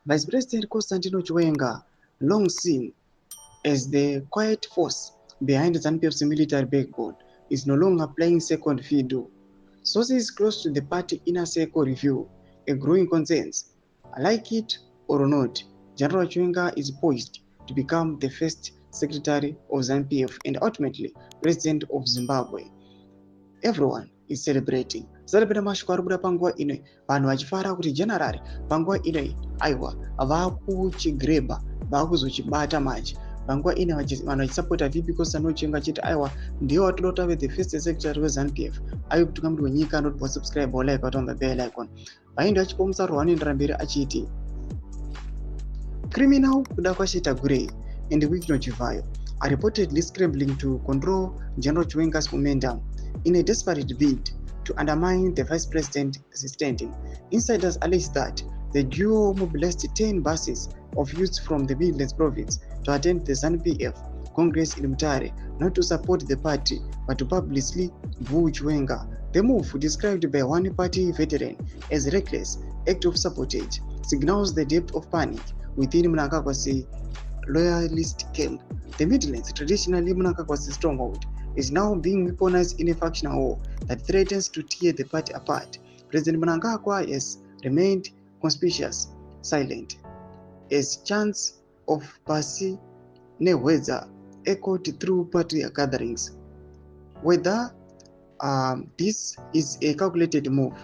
Vice President Constantino Chiwenga, long seen as the quiet force behind ZANU-PF's military backbone, is no longer playing second fiddle. Sources close to the party inner circle review a growing consensus. Like it or not, General Chiwenga is poised to become the first secretary of ZANU-PF and ultimately president of Zimbabwe. Everyone is celebrating. Celebrate mashikwarubura panguva ino vanhu vachifara kuti general panguva ino aiwa vakuchigreba vakuzochibata manje. Panguva ino vanhu vachisapota VP Constantino Chiwenga chiti aiwa ndiwo watinoda kuve the first secretary weZANU-PF. Aiwa kuti kamuri wenyika anoti subscribe or like on the bell icon. Vaindi vachipa musaro wanoendera mberi achiti criminal kuda kwaSheta Gray and Wigno Chivayo are reportedly scrambling to control General Chiwenga's momentum in a desperate bid to undermine the vice president's standing. Insiders allege that the duo mobilized 10 buses of youths from the Midlands province to attend the ZANU-PF Congress in Mutare, not to support the party, but to publicly boo Chiwenga. The move, described by one party veteran as a reckless act of sabotage, signals the depth of panic within mnangagwa's loyalist camp. The Midlands, traditionally mnangagwa's stronghold, is now being weaponized in a factional war that threatens to tear the party apart. President Mnangagwa has remained conspicuous, silent, as chants of Pasi Neweza echoed through party gatherings. Whether this is a calculated move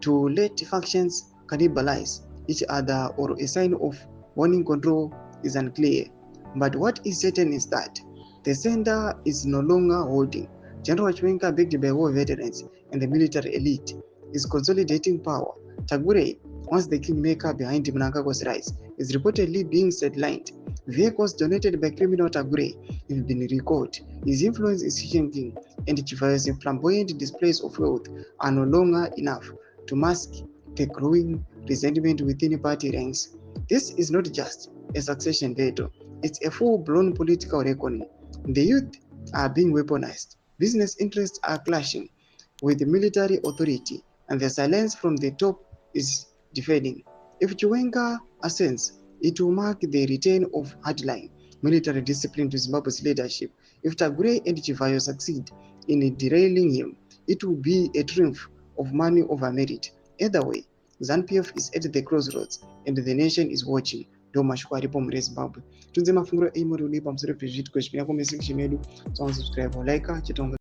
to let factions cannibalize each other or a sign of wanting control is unclear. But what is certain is that the center is no longer holding. General Chiwenga, backed by war veterans and the military elite, is consolidating power. Tagure, once the kingmaker behind Mnangagwa's rise, is reportedly being sidelined. Vehicles donated by criminal Tagure have been recalled. His influence is shrinking, and Chivayo's flamboyant displays of wealth are no longer enough to mask the growing resentment within party ranks. This is not just a succession battle, it's a full-blown political reckoning. The youth are being weaponized, business interests are clashing with the military authority, and the silence from the top is deafening. If Chiwenga ascends, it will mark the return of hardline military discipline to Zimbabwe's leadership. If Tagure and Chivayo succeed in derailing him, it will be a triumph of money over merit. Either way, ZANU-PF is at the crossroads and the nation is watching. Ndo mashoko aripo muri Zimbabwe. Tunze mafunguro eimuri uri pamusoro pezviitiko zvimira kumesection medu. Subscribe or like chitonga